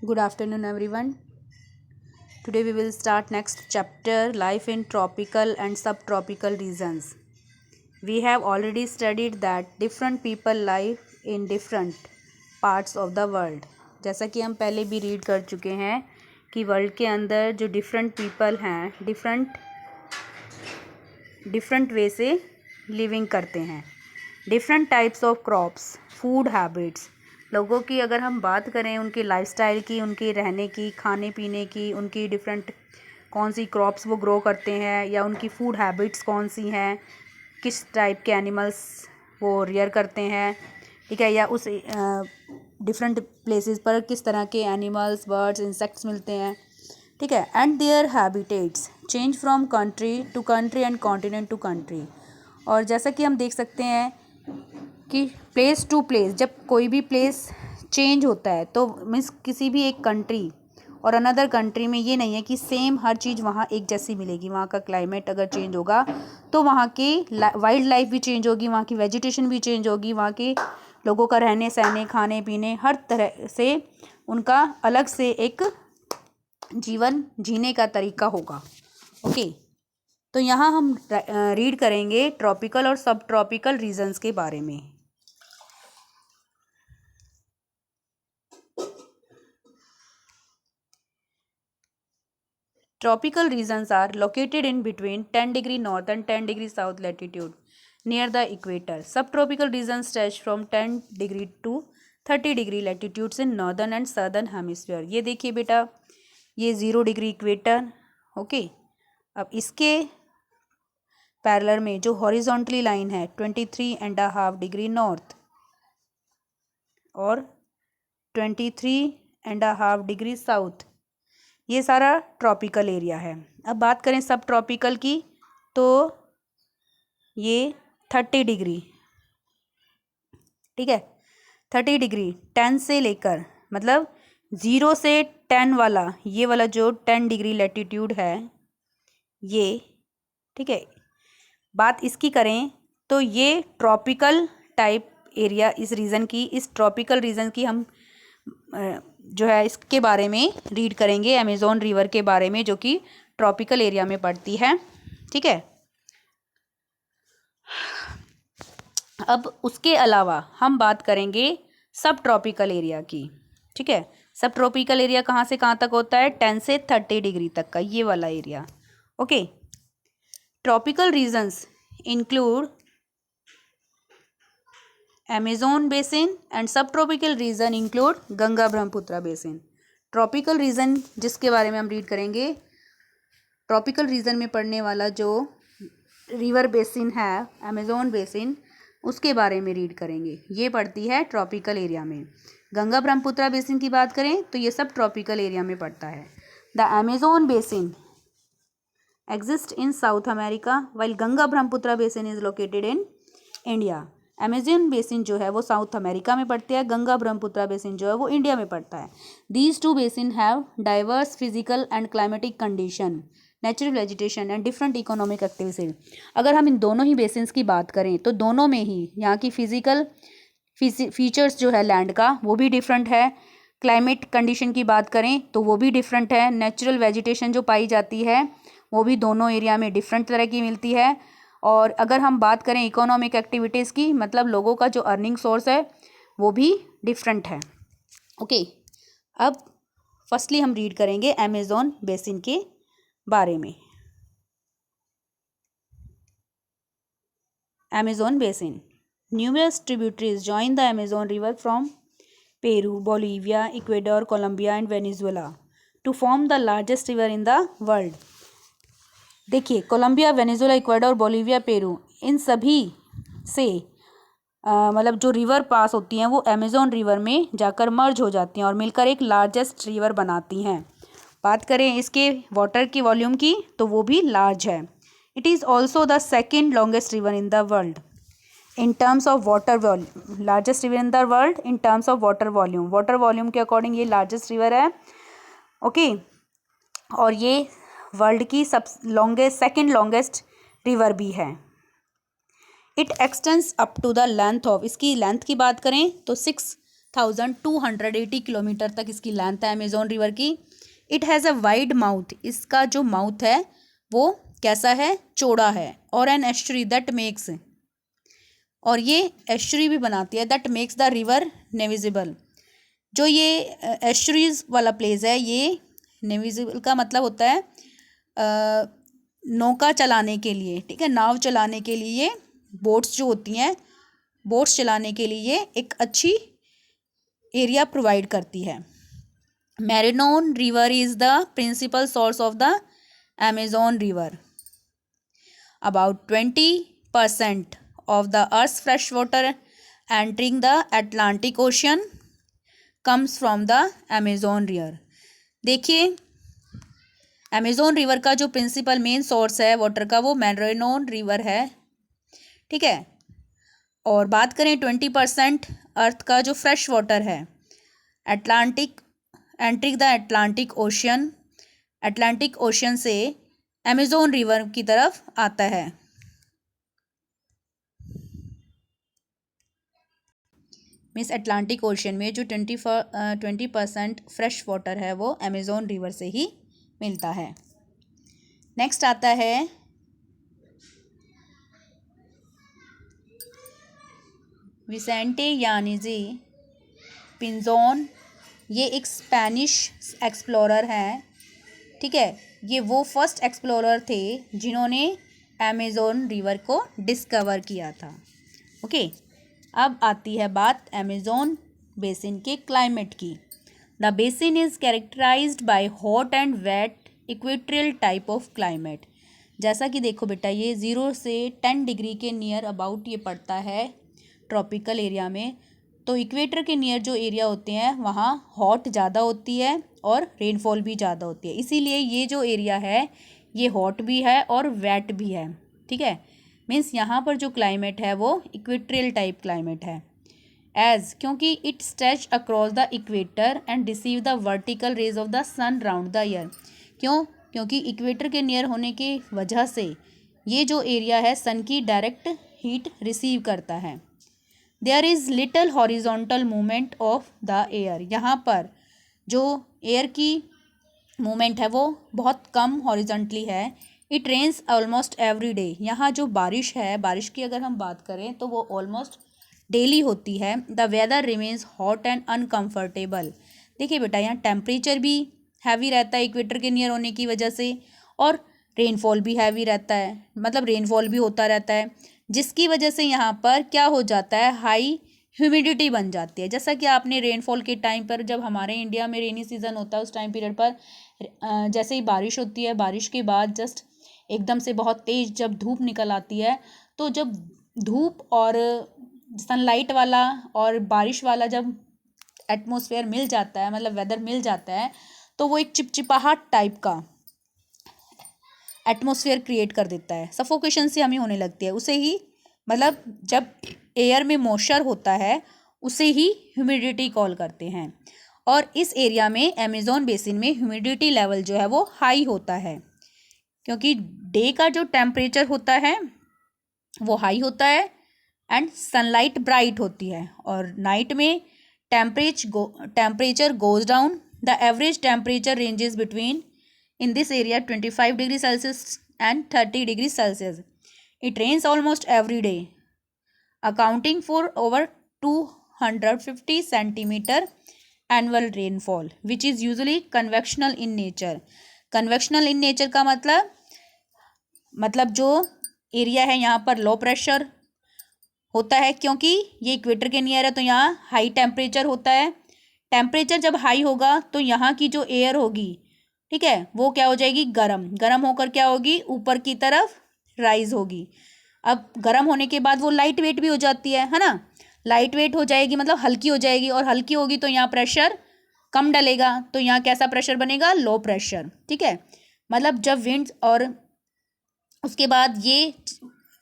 Good afternoon, everyone. Today we will start next chapter, life in tropical and subtropical regions. We have already studied that different people live in different parts of the world. जैसा कि हम पहले भी read कर चुके हैं कि world के अंदर जो डिफरेंट पीपल हैं डिफरेंट वे से लिविंग करते हैं. Different types of crops, food habits, लोगों की अगर हम बात करें उनकी लाइफस्टाइल की, उनकी रहने की, खाने पीने की, उनकी डिफरेंट कौन सी क्रॉप्स वो ग्रो करते हैं या उनकी फूड हैबिट्स कौन सी हैं, किस टाइप के एनिमल्स वो रियर करते हैं, ठीक है, या उस डिफरेंट प्लेसेस पर किस तरह के एनिमल्स, बर्ड्स, इंसेक्ट्स मिलते हैं, ठीक है. And their habitats change from country to country and continent to country. और जैसा कि हम देख सकते हैं कि प्लेस टू प्लेस जब कोई भी प्लेस चेंज होता है तो मीन्स किसी भी एक कंट्री और अनदर कंट्री में ये नहीं है कि सेम हर चीज़ वहाँ एक जैसी मिलेगी. वहाँ का क्लाइमेट अगर चेंज होगा तो वहाँ की वाइल्ड लाइफ भी चेंज होगी, वहाँ की वेजिटेशन भी चेंज होगी, वहाँ के लोगों का रहने सहने, खाने पीने, हर तरह से उनका अलग से एक जीवन जीने का तरीका होगा. ओके, तो यहाँ हम रीड करेंगे ट्रॉपिकल और सब ट्रॉपिकल रीजन्स के बारे में. Tropical regions are located in between 10 degree north and 10 degree south latitude near the equator. Subtropical regions stretch from 10 degree to 30 degree latitudes in northern and southern hemisphere. ये देखिए बेटा, ये 0 degree equator. Okay, अब इसके parallel में जो horizontally line है 23.5 degree north और 23.5 डिग्री साउथ, ये सारा ट्रॉपिकल एरिया है. अब बात करें सब ट्रॉपिकल की तो ये 30 डिग्री, ठीक है, 30 डिग्री 10 से लेकर, मतलब 0 से 10 वाला, ये वाला जो 10 डिग्री लैटिट्यूड है ये, ठीक है. बात इसकी करें तो ये ट्रॉपिकल टाइप एरिया, इस रीजन की, इस ट्रॉपिकल रीजन की हम जो है इसके बारे में रीड करेंगे, अमेज़न रिवर के बारे में, जो कि ट्रॉपिकल एरिया में पड़ती है, ठीक है. अब उसके अलावा हम बात करेंगे सब ट्रॉपिकल एरिया की, ठीक है. सब ट्रॉपिकल एरिया कहाँ से कहाँ तक होता है? 10 से 30 डिग्री तक का ये वाला area. Okay, tropical regions include Amazon basin and subtropical region include Ganga Brahmaputra basin. Tropical region जिसके बारे में हम रीड करेंगे, ट्रॉपिकल रीजन में पड़ने वाला जो रिवर बेसिन है अमेज़न बेसिन, उसके बारे में रीड करेंगे. ये पड़ती है ट्रॉपिकल एरिया में. गंगा ब्रह्मपुत्र बेसिन की बात करें तो ये सब ट्रॉपिकल एरिया में पड़ता है. The Amazon basin exist in south America while Ganga Brahmaputra basin is located in India. Amazon basin जो है वो साउथ अमेरिका में पड़ते हैं, गंगा ब्रह्मपुत्र बेसिन जो है वो इंडिया में पड़ता है. These two basin have diverse physical and climatic condition, natural vegetation and different economic activities. अगर हम इन दोनों ही बेसिन्स की बात करें तो दोनों में ही यहाँ की फिजिकल फीचर्स जो है लैंड का वो भी डिफरेंट है. क्लाइमेट कंडीशन की बात करें तो वो भी डिफरेंट है. नेचुरल वेजिटेशन जो पाई जाती है वो भी दोनों एरिया में डिफरेंट तरह की मिलती है. और अगर हम बात करें इकोनॉमिक एक्टिविटीज़ की, मतलब लोगों का जो अर्निंग सोर्स है वो भी डिफरेंट है. ओके, अब फर्स्टली हम रीड करेंगे अमेज़न बेसिन के बारे में. Amazon basin, numerous tributaries join the Amazon river from Peru, Bolivia, Ecuador, Colombia and Venezuela to form the largest river in the world. देखिए, Colombia, Venezuela, Ecuador, Bolivia, Peru, इन सभी से मतलब जो रिवर पास होती हैं वो अमेज़न रिवर में जाकर मर्ज हो जाती हैं और मिलकर एक लार्जेस्ट रिवर बनाती हैं. बात करें इसके वाटर की वॉल्यूम की तो वो भी लार्ज है. It is also the second longest river in the world in terms of water volume. Largest river in the world in terms of water volume. Water volume के अकॉर्डिंग ये largest river है. Okay, और ये world की second longest river भी है. It extends up to the length of, इसकी length की बात करें तो 6,280 किलोमीटर तक इसकी लेंथ है अमेजोन रिवर की। It has a wide mouth, इसका जो माउथ है वो कैसा है, चौड़ा है। और एन एस्चुरी दैट मेक्स, और ये एस्चुरी भी बनाती है, दैट मेक्स द रिवर नेविजिबल। जो ये एस्चुरीज वाला प्लेस है, ये नेविजिबल का मतलब होता है नौका चलाने के लिए, ठीक है, नाव चलाने के लिए, बोट्स जो होती हैं, बोट्स चलाने के लिए एक अच्छी एरिया प्रोवाइड करती है। Maranon river is the principal source of the Amazon river. About 20% of the Earth's fresh water entering the Atlantic Ocean comes from the Amazon River। देखिए, अमेजोन रिवर का जो प्रिंसिपल मेन सोर्स है water का वो मैरिनोन river है, ठीक है। और बात करें 20% अर्थ का जो फ्रेश वाटर है Atlantic entering the Atlantic ocean, Atlantic ocean से अमेजोन रिवर की तरफ आता है। मीन्स अटलांटिक ओशियन में जो 20% फ्रेश वाटर है वो अमेजोन रिवर से ही मिलता है। नेक्स्ट आता है विसेंटे यानिजी पिंजोन। ये एक स्पेनिश एक्सप्लोरर हैं, ठीक है। ये वो फर्स्ट एक्सप्लोरर थे जिन्होंने अमेजोन रिवर को डिस्कवर किया था। ओके, अब आती है बात अमेजोन बेसिन के क्लाइमेट की। The basin is characterised by hot and wet equatorial type of climate. जैसा कि देखो बेटा, ये 0 से 10 डिग्री के नियर अबाउट ये पड़ता है ट्रॉपिकल एरिया में। तो इक्वेटर के नियर जो एरिया होते हैं वहाँ हॉट ज़्यादा होती है और रेनफॉल भी ज़्यादा होती है, इसीलिए ये जो एरिया है ये हॉट भी है और वेट भी है, ठीक है। मीन्स यहाँ पर जो क्लाइमेट है वो इक्वेटोरियल टाइप क्लाइमेट है। एज क्योंकि it stretch across the equator and receive the vertical rays of the sun round the year. क्योंकि इक्वेटर के नियर होने की वजह से ये जो एरिया है सन की डायरेक्ट हीट रिसीव करता है। There is little horizontal movement of the air. यहाँ पर जो एयर की मूवमेंट है वो बहुत कम हॉरिजॉन्टली है। It rains almost every day. यहाँ जो बारिश है, बारिश की अगर हम बात करें तो वो ऑलमोस्ट डेली होती है। The weather remains hot and uncomfortable. देखिए बेटा, यहाँ टेम्परेचर भी हैवी रहता है इक्वेटर के नियर होने की वजह से, और रेनफॉल भी हैवी रहता है, मतलब रेनफॉल भी होता रहता है, जिसकी वजह से यहाँ पर क्या हो जाता है, हाई ह्यूमिडिटी बन जाती है। जैसा कि आपने रेनफॉल के टाइम पर, जब हमारे इंडिया में रेनी सीज़न होता है उस टाइम पीरियड पर जैसे ही बारिश होती है, बारिश के बाद जस्ट एकदम से बहुत तेज़ जब धूप निकल आती है, तो जब धूप और सनलाइट वाला और बारिश वाला जब एटमॉस्फेयर मिल जाता है, मतलब वेदर मिल जाता है, तो वो एक चिपचिपाहट टाइप का एटमॉस्फेयर क्रिएट कर देता है। सफोकेशन से हमें होने लगती है उसे ही, मतलब जब एयर में मॉइस्चर होता है उसे ही ह्यूमिडिटी कॉल करते हैं। और इस एरिया में अमेजोन बेसिन में ह्यूमिडिटी लेवल जो है वो हाई होता है, क्योंकि डे का जो टेम्परेचर होता है वो हाई होता है एंड सनलाइट ब्राइट होती है, और नाइट में temperature goes down. The average temperature ranges between in this area 25 degree Celsius and 30 degree Celsius. It rains almost every day, accounting for over 250 centimeter annual rainfall, which is usually convectional in nature. Convectional in nature का मतलब जो area है यहाँ पर low pressure होता है, क्योंकि ये इक्वेटर के नियर है तो यहाँ हाई टेम्परेचर होता है। टेम्परेचर जब हाई होगा तो यहाँ की जो एयर होगी, ठीक है, वो क्या हो जाएगी, गर्म होकर क्या होगी, ऊपर की तरफ राइज होगी। अब गर्म होने के बाद वो लाइट वेट भी हो जाती है ना, लाइट वेट हो जाएगी मतलब हल्की हो जाएगी, और हल्की होगी तो यहाँ प्रेशर कम डलेगा, तो यहाँ कैसा प्रेशर बनेगा, लो प्रेशर, ठीक है। मतलब जब विंड्स और उसके बाद ये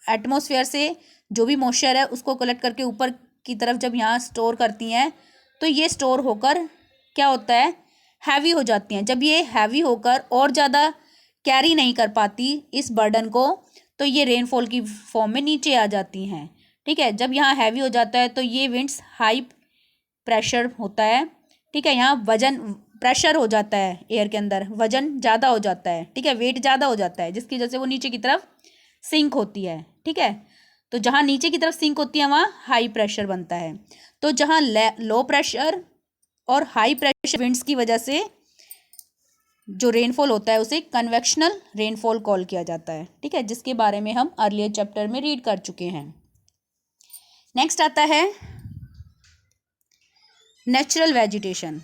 एटमॉस्फेयर से जो भी मॉइस्चर है उसको कलेक्ट करके ऊपर की तरफ जब यहाँ स्टोर करती हैं, तो ये स्टोर होकर क्या होता है, हैवी हो जाती हैं। जब ये हैवी होकर और ज़्यादा कैरी नहीं कर पाती इस बर्डन को, तो ये रेनफॉल की फॉर्म में नीचे आ जाती हैं, ठीक है। जब यहाँ हैवी हो जाता है तो ये विंड्स हाई प्रेशर होता है, ठीक है। यहाँ वजन प्रेशर हो जाता है एयर के अंदर, वजन ज़्यादा हो जाता है, ठीक है, वेट ज़्यादा हो जाता है, जिसकी वजह से वो नीचे की तरफ सिंक होती है, ठीक है। तो जहाँ नीचे की तरफ सिंक होती है वहाँ हाई प्रेशर बनता है। तो जहाँ लो प्रेशर और हाई प्रेशर विंड्स की वजह से जो रेनफॉल होता है उसे कन्वेक्शनल रेनफॉल कॉल किया जाता है, ठीक है, जिसके बारे में हम अर्लियर चैप्टर में रीड कर चुके हैं। नेक्स्ट आता है नेचुरल वेजिटेशन।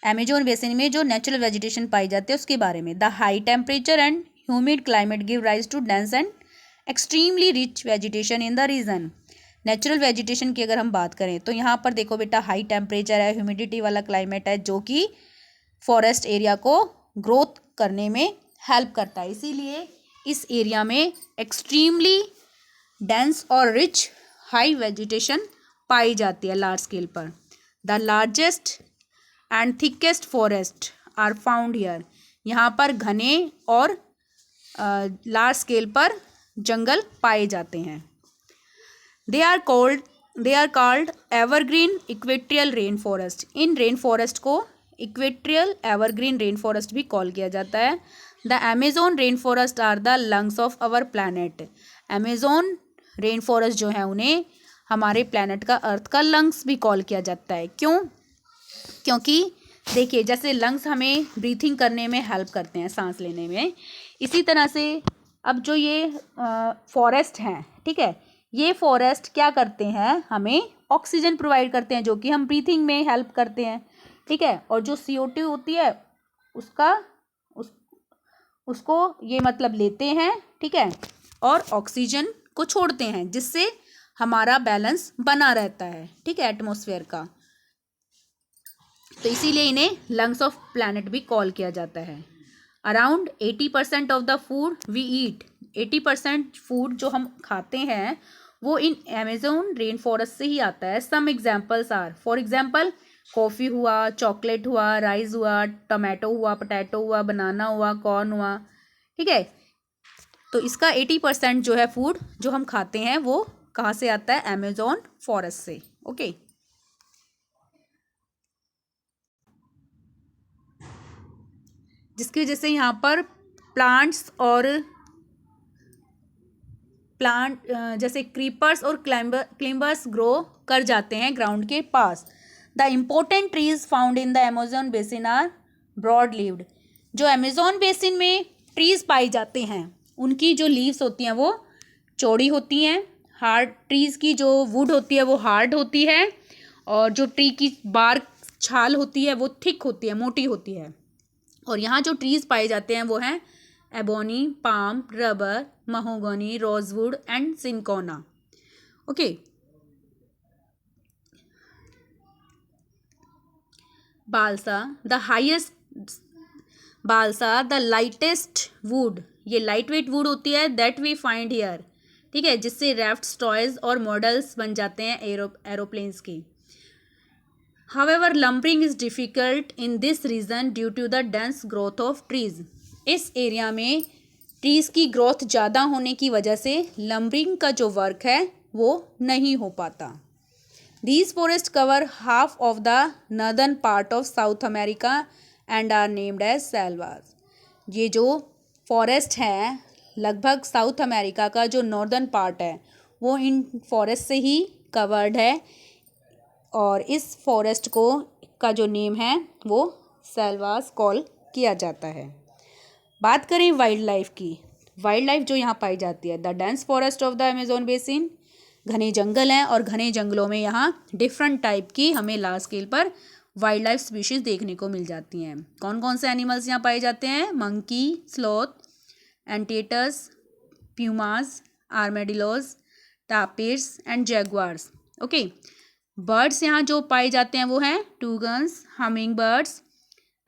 अमेजोन बेसिन में जो नेचुरल वेजिटेशन पाई जाती है उसके बारे में। The high temperature and humid climate give rise to dense and extremely rich vegetation in the region. Natural vegetation की अगर हम बात करें तो यहाँ पर देखो बेटा, हाई टेम्परेचर है, ह्यूमिडिटी वाला क्लाइमेट है, जो कि फॉरेस्ट एरिया को ग्रोथ करने में हेल्प करता है। इसीलिए इस एरिया में एक्सट्रीमली डेंस और रिच हाई वेजिटेशन पाई जाती है लार्ज स्केल पर। The largest and thickest forest are found here. यहाँ पर घने और लार्ज स्केल पर जंगल पाए जाते हैं। They are called evergreen equatorial rain forest. इन रेन फॉरेस्ट को इक्वेट्रियल एवरग्रीन रेन फॉरेस्ट भी कॉल किया जाता है। The Amazon rain forest are the lungs of our planet. Amazon rain forest जो है उन्हें हमारे प्लैनेट का, अर्थ का लंग्स भी कॉल किया जाता है। क्यों? क्योंकि देखिए, जैसे लंग्स हमें ब्रीथिंग करने में हेल्प करते हैं, सांस लेने में, इसी तरह से अब जो ये फॉरेस्ट हैं, ठीक है, ये फॉरेस्ट क्या करते हैं, हमें ऑक्सीजन प्रोवाइड करते हैं, जो कि हम ब्रीथिंग में हेल्प करते हैं, ठीक है। और जो CO2 होती है उसको ये मतलब लेते हैं, ठीक है, और ऑक्सीजन को छोड़ते हैं, जिससे हमारा बैलेंस बना रहता है, ठीक है, एटमॉस्फेयर का। तो इसीलिए इन्हें लंग्स ऑफ प्लैनेट भी कॉल किया जाता है। Around 80% of the food we eat, 80% food जो हम खाते हैं वो इन अमेजोन रेन फॉरेस्ट से ही आता है। Some examples are, for example coffee हुआ, चॉकलेट हुआ, राइस हुआ, टमाटो हुआ, पोटैटो हुआ, बनाना हुआ, कॉर्न हुआ, ठीक है। तो इसका 80% जो है फूड जो हम खाते हैं वो कहाँ से आता है, अमेजोन फॉरेस्ट से, ओके। जिसकी वजह से यहाँ पर प्लांट जैसे क्रीपर्स और क्लाइंबर्स ग्रो कर जाते हैं ग्राउंड के पास। The important trees found in the Amazon basin are broad leaved. जो अमेजोन बेसिन में ट्रीज पाई जाते हैं उनकी जो लीव्स होती हैं वो चौड़ी होती हैं। हार्ड ट्रीज की जो वुड होती है वो हार्ड होती है, और जो ट्री की बार्क छाल होती है वो थिक होती है, मोटी होती है। और यहाँ जो ट्रीज पाए जाते हैं वो हैं ebony, palm, rubber, mahogany, rosewood and cinchona, okay. Balsa the lightest would, ये लाइट वेट वुड होती है, दैट वी फाइंड हियर, ठीक है, जिससे राफ्ट्स, टॉयज और मॉडल्स बन जाते हैं एरोप्लेन्स की। However, lumbering is difficult in this region due to the dense growth of trees. इस एरिया में ट्रीज की ग्रोथ ज़्यादा होने की वजह से लम्बरिंग का जो वर्क है वो नहीं हो पाता। These forests cover half of the northern part of South America and are named as selvas. ये जो फॉरेस्ट है लगभग साउथ अमेरिका का जो नॉर्दर्न पार्ट है वो इन फॉरेस्ट से ही कवर्ड है, और इस फॉरेस्ट को का जो नेम है वो सेल्वास कॉल किया जाता है। बात करें वाइल्ड लाइफ की, वाइल्ड लाइफ जो यहाँ पाई जाती है, the dense forest of the Amazon basin, घने जंगल हैं और घने जंगलों में यहाँ डिफरेंट टाइप की हमें लार्ज स्केल पर वाइल्ड लाइफ स्पीशीज़ देखने को मिल जाती हैं। कौन कौन से एनिमल्स यहाँ पाए जाते हैं, monkey, sloths, anteaters, pumas, armadillos, tapirs and jaguars, okay. Birds यहाँ जो पाए जाते हैं वो हैं toucans, humming birds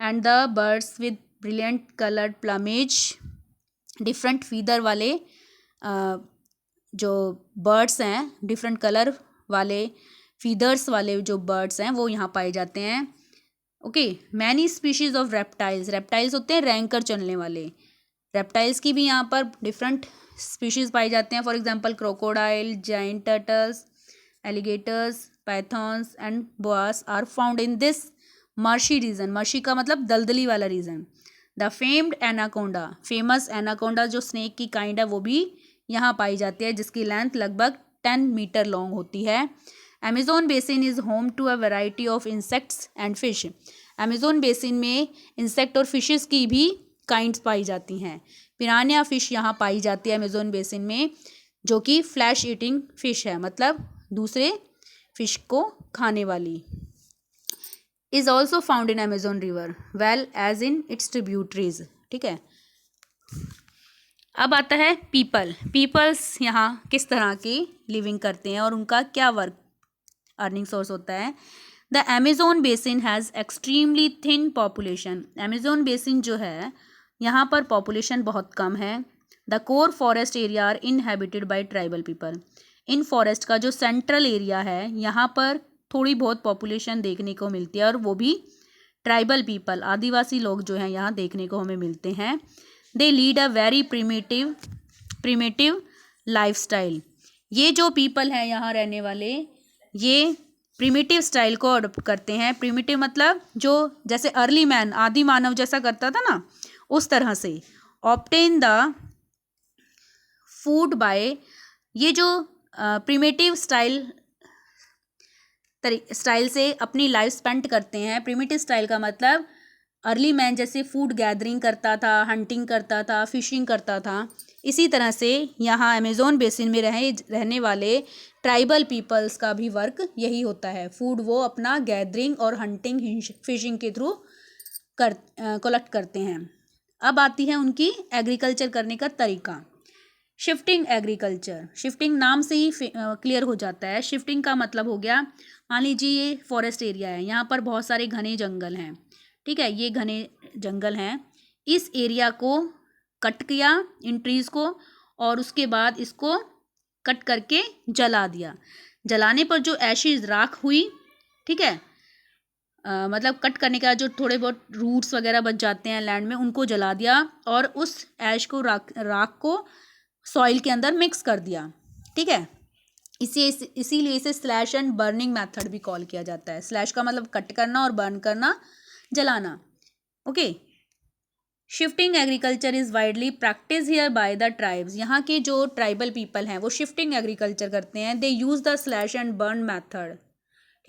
and the birds with brilliant coloured plumage. Different feather वाले जो बर्ड्स हैं, डिफरेंट कलर वाले फीदर्स वाले जो बर्ड्स हैं वो यहाँ पाए जाते हैं, okay. Many species of reptiles, reptiles होते हैं रैंक कर चलने वाले, रेप्टाइल्स की भी यहाँ पर डिफरेंट स्पीशीज़ पाए जाते हैं। For example crocodile, giant turtles, alligators, pythons and boas are found in this marshy region. marshy का मतलब दलदली वाला region. The famed anaconda, famous anaconda जो स्नेक की काइंड है वो भी यहाँ पाई जाती है, जिसकी लेंथ लगभग 10 मीटर लॉन्ग होती है. Amazon basin is home to a variety of insects and fish. Amazon basin में इंसेक्ट और फिशेस की भी काइंड्स पाई जाती हैं. पिरानिया फिश यहाँ पाई जाती है अमेजोन बेसिन में, जो कि फ्लैश ईटिंग फिश है, मतलब दूसरे फिश को खाने वाली. Is also found in Amazon river well as in its tributaries. ठीक है. अब आता है पीपल्स यहाँ किस तरह की लिविंग करते हैं और उनका क्या वर्क अर्निंग सोर्स होता है. The Amazon basin has extremely thin population. Amazon basin जो है यहाँ पर पॉपुलेशन बहुत कम है. The core forest area are inhabited by tribal people. इन फॉरेस्ट का जो सेंट्रल एरिया है यहाँ पर थोड़ी बहुत पॉपुलेशन देखने को मिलती है, और वो भी ट्राइबल पीपल, आदिवासी लोग जो हैं यहाँ देखने को हमें मिलते हैं. They lead a very primitive lifestyle. ये जो पीपल हैं यहाँ रहने वाले, ये प्रिमिटिव स्टाइल को अडोप्ट करते हैं. प्रिमिटिव मतलब जो जैसे अर्ली मैन, आदि मानव जैसा करता था ना, उस तरह से. ऑब्टेन द फूड बाय, ये जो प्रिमिटिव स्टाइल से अपनी लाइफ स्पेंड करते हैं. प्रिमिटिव स्टाइल का मतलब अर्ली मैन जैसे फूड गैदरिंग करता था, हंटिंग करता था, फिशिंग करता था. इसी तरह से यहाँ अमेजोन बेसिन में रहने वाले ट्राइबल पीपल्स का भी वर्क यही होता है. फूड वो अपना गैदरिंग और हंटिंग फिशिंग के थ्रू कलेक्ट करते हैं. अब आती है उनकी एग्रीकल्चर करने का तरीका. Shifting agriculture. शिफ्टिंग नाम से ही क्लियर हो जाता है. शिफ्टिंग का मतलब हो गया, मान लीजिए ये फॉरेस्ट एरिया है, यहाँ पर बहुत सारे घने जंगल हैं. ठीक है, ये घने जंगल हैं. इस एरिया को कट किया, इन ट्रीज़ को, और उसके बाद इसको कट करके जला दिया. जलाने पर जो ऐशेज राख हुई, ठीक है, मतलब कट करने के बाद जो थोड़े बहुत रूट्स वगैरह बच जाते हैं लैंड में, उनको जला दिया और उस ऐश को राख को सॉइल के अंदर मिक्स कर दिया. ठीक है, इसीलिए इसे स्लैश एंड बर्निंग मेथड भी कॉल किया जाता है. स्लैश का मतलब कट करना और बर्न करना, जलाना. Okay. Shifting agriculture is widely practice here by the tribes. यहाँ के जो ट्राइबल पीपल हैं वो शिफ्टिंग एग्रीकल्चर करते हैं. They use the slash and burn method.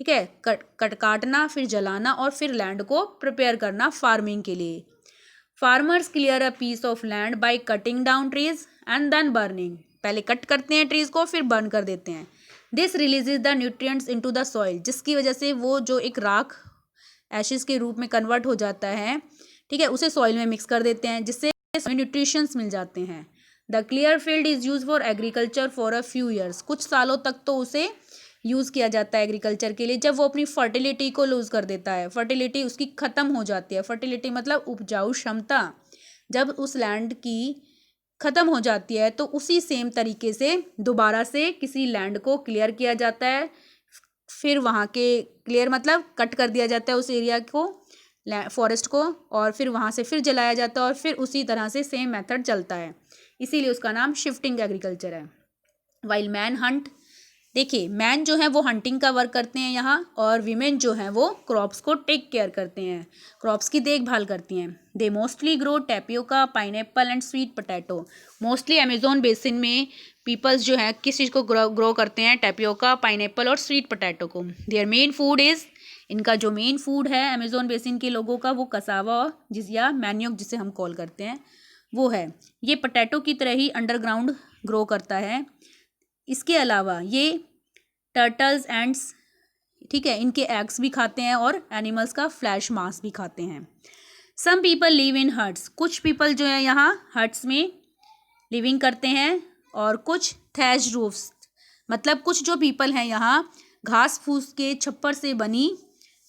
ठीक है, काटना, फिर जलाना और फिर लैंड को प्रिपेयर करना फार्मिंग के लिए. Farmers clear a piece of land by cutting down trees and then burning. पहले कट करते हैं ट्रीज को, फिर बर्न कर देते हैं. This releases the nutrients into the soil, जिसकी वजह से वो जो एक राख एशेस के रूप में कन्वर्ट हो जाता है, ठीक है, उसे सॉइल में मिक्स कर देते हैं, जिससे न्यूट्रिशंस मिल जाते हैं. The clear field is use for agriculture for a few years. कुछ सालों तक तो उसे यूज़ किया जाता है एग्रीकल्चर के लिए. जब वो अपनी फर्टिलिटी को लूज़ कर देता है, फर्टिलिटी उसकी ख़त्म हो जाती है. फर्टिलिटी मतलब उपजाऊ क्षमता. जब उस लैंड की ख़त्म हो जाती है तो उसी सेम तरीके से दोबारा से किसी लैंड को क्लियर किया जाता है. फिर वहाँ के क्लियर मतलब कट कर दिया जाता है उस एरिया को, फॉरेस्ट को, और फिर वहाँ से फिर जलाया जाता है और फिर उसी तरह से सेम मेथड चलता है. इसीलिए उसका नाम शिफ्टिंग एग्रीकल्चर है. वाइल मैन हंट, देखिए मैन जो है वो हंटिंग का वर्क करते हैं यहाँ, और वीमेन जो हैं वो क्रॉप्स को टेक केयर करते हैं, क्रॉप्स की देखभाल करती हैं. They mostly grow tapioca, pineapple and sweet potato. Mostly Amazon basin में पीपल्स जो है किस चीज़ को ग्रो करते हैं, टैपियोका, पाइनएप्पल और स्वीट पोटैटो को. देयर मेन फूड इज़, इनका जो मेन फूड है अमेजोन बेसिन के लोगों का, वो कसावा या मैन्योक जिसे हम कॉल करते हैं, वो है. ये पोटैटो की तरह ही अंडरग्राउंड ग्रो करता है. इसके अलावा ये टर्टल्स एंड्स, ठीक है, इनके एग्स भी खाते हैं और एनिमल्स का फ्लैश मांस भी खाते हैं. Some people live in huts. कुछ पीपल जो है यहाँ हट्स में लिविंग करते हैं, और कुछ थैच रूफ्स, मतलब कुछ जो पीपल हैं यहाँ घास फूस के छप्पर से बनी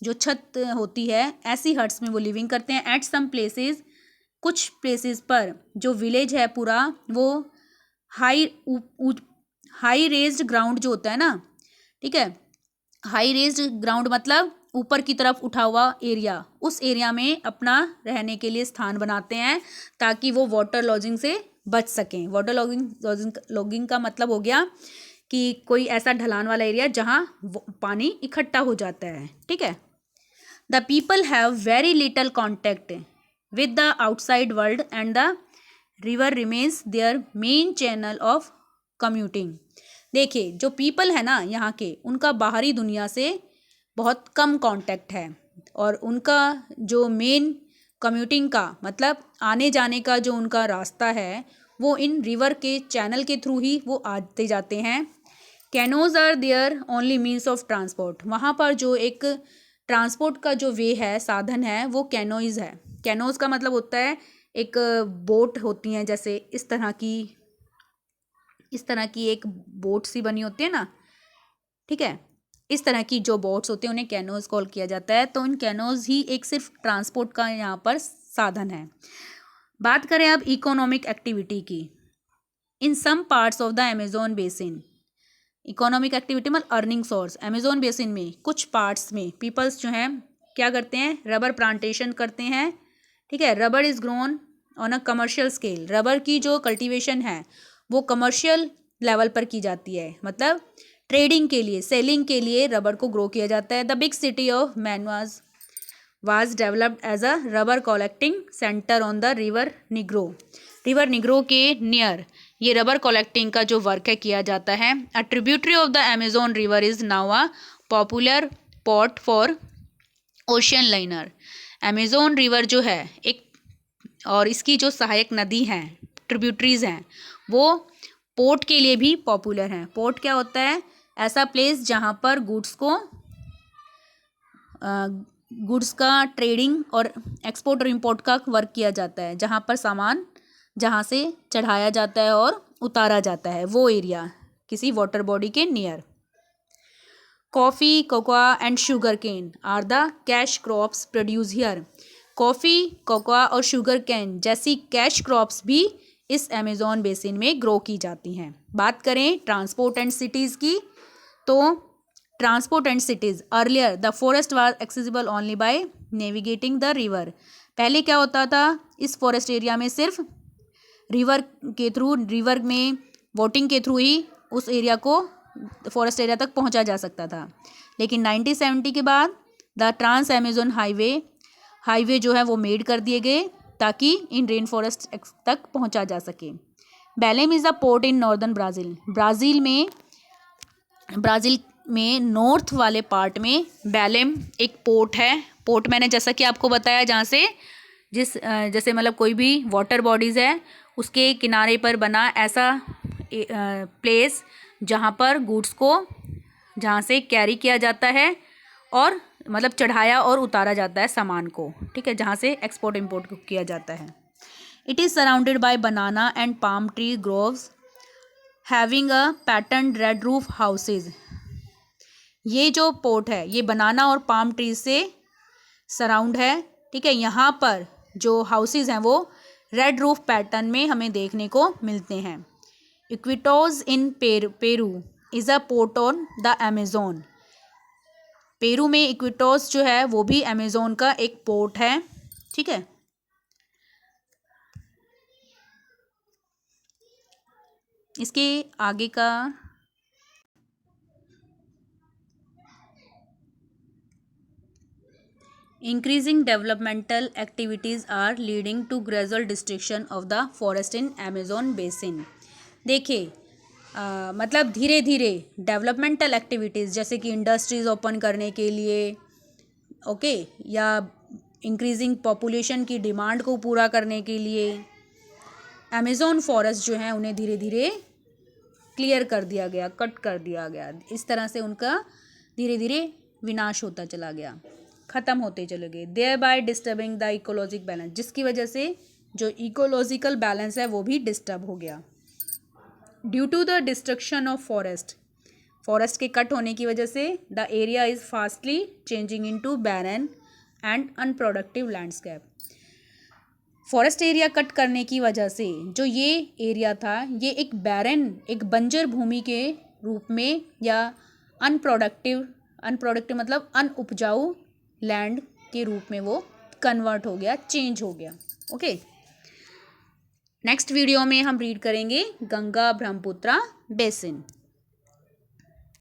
जो छत होती है, ऐसी हट्स में वो लिविंग करते हैं. एट सम प्लेसेस, कुछ प्लेसेस पर जो विलेज है पूरा, वो हाई रेज्ड ग्राउंड जो होता है ना, ठीक है, हाई रेज्ड ग्राउंड मतलब ऊपर की तरफ उठा हुआ एरिया, उस एरिया में अपना रहने के लिए स्थान बनाते हैं ताकि वो वाटर लॉजिंग से बच सकें. वाटर लॉगिंग का मतलब हो गया कि कोई ऐसा ढलान वाला एरिया जहाँ पानी इकट्ठा हो जाता है, ठीक है। The people have very little contact with the outside world and the river remains their main channel of commuting. देखिए जो पीपल है ना यहाँ के, उनका बाहरी दुनिया से बहुत कम कांटेक्ट है और उनका जो मेन कम्यूटिंग का मतलब आने जाने का जो उनका रास्ता है वो इन रिवर के चैनल के थ्रू ही वो आते जाते हैं। Canoes are their only means of transport. वहाँ पर जो एक ट्रांसपोर्ट का जो वे है, साधन है, वो कैनोइज है। कैनोज का मतलब होता है एक बोट होती हैं, जैसे इस तरह की एक बोट सी बनी होती है ना, ठीक है। इस तरह की जो बोट्स होते हैं उन्हें कैनोज कॉल किया जाता है। तो इन कैनोज ही एक सिर्फ ट्रांसपोर्ट का यहाँ पर साधन है। बात करें अब इकोनॉमिक एक्टिविटी की। In some parts of the Amazon basin, economic activity मतलब अर्निंग सोर्स। अमेजोन बेसिन में कुछ पार्ट्स में पीपल्स जो हैं क्या करते हैं, रबर प्लांटेशन करते हैं, ठीक है। Rubber is grown on a commercial scale. Rubber की जो कल्टीवेशन है वो कमर्शियल लेवल पर की जाती है, मतलब ट्रेडिंग के लिए, सेलिंग के लिए रबर को ग्रो किया जाता है। The big city of Manaus was developed as a rubber collecting centre on the river Negro. River Negro के नियर ये रबर कलेक्टिंग का जो वर्क है किया जाता है। A tributary of the Amazon river is now a popular port for ocean liner. Amazon river जो है एक, और इसकी जो सहायक नदी हैं, ट्रिब्यूटरीज हैं, वो पोर्ट के लिए भी पॉपुलर हैं। पोर्ट क्या होता है, ऐसा प्लेस जहाँ पर गुड्स का ट्रेडिंग और एक्सपोर्ट और इम्पोर्ट का वर्क किया जाता है, जहाँ पर सामान जहाँ से चढ़ाया जाता है और उतारा जाता है, वो एरिया किसी वाटर बॉडी के नियर। Coffee, cocoa and sugar cane are the cash crops produce here. Coffee, cocoa और शुगर कैन जैसी कैश क्रॉप्स भी इस अमेजोन बेसिन में ग्रो की जाती हैं। बात करें ट्रांसपोर्ट एंड सिटीज़ की, तो transport and cities earlier the forest was accessible only by navigating the river. पहले क्या होता था, इस फॉरेस्ट एरिया में सिर्फ रिवर के थ्रू, रिवर में बोटिंग के थ्रू ही उस एरिया को, फॉरेस्ट एरिया तक पहुंचा जा सकता था। लेकिन 1970 के बाद द ट्रांस अमेजोन हाईवे जो है वो मेड कर दिए गए ताकि इन रेन फॉरेस्ट तक पहुंचा जा सके। बेलेम is a port in northern Brazil. Brazil में नॉर्थ वाले पार्ट में बेलेम एक पोर्ट है। पोर्ट मैंने जैसा कि आपको बताया, जहाँ से जैसे मतलब कोई भी वाटर बॉडीज़ है उसके किनारे पर बना ऐसा प्लेस जहाँ पर गुड्स को, जहाँ से कैरी किया जाता है और मतलब चढ़ाया और उतारा जाता है सामान को, ठीक है, जहाँ से एक्सपोर्ट इंपोर्ट किया जाता है। It is surrounded by banana and palm tree groves having a patterned red roof houses. ये जो पोर्ट है ये बनाना और पाम ट्री से सराउंड है, ठीक है। यहाँ पर जो हाउसेज हैं वो रेड रूफ पैटर्न में हमें देखने को मिलते हैं। Iquitos in Peru is a port on the Amazon. Peru में इक्विटोज जो है वो भी अमेजोन का एक पोर्ट है, ठीक है। इसके आगे का increasing developmental activities are leading to gradual destruction of the forest in Amazon basin. देखिए मतलब धीरे धीरे डेवलपमेंटल एक्टिविटीज़ जैसे कि इंडस्ट्रीज़ ओपन करने के लिए, ओके, या इंक्रीजिंग पॉपुलेशन की डिमांड को पूरा करने के लिए अमेजोन फॉरेस्ट जो है उन्हें धीरे धीरे क्लियर कर दिया गया, कट कर दिया गया। इस तरह से उनका धीरे धीरे विनाश होता चला गया, ख़त्म होते चले गए। Thereby disturbing the ecologic balance, जिसकी वजह से जो इकोलॉजिकल बैलेंस है वो भी डिस्टर्ब हो गया। Due to the destruction of forest के कट होने की वजह से the area is fastly changing into barren and unproductive landscape. Forest area cut करने की वजह से जो ये एरिया था ये एक बैरन, एक बंजर भूमि के रूप में, या अनप्रोडक्टिव मतलब अनउपजाऊ लैंड के रूप में वो कन्वर्ट हो गया, चेंज हो गया, ओके। नेक्स्ट वीडियो में हम रीड करेंगे गंगा ब्रह्मपुत्रा बेसिन।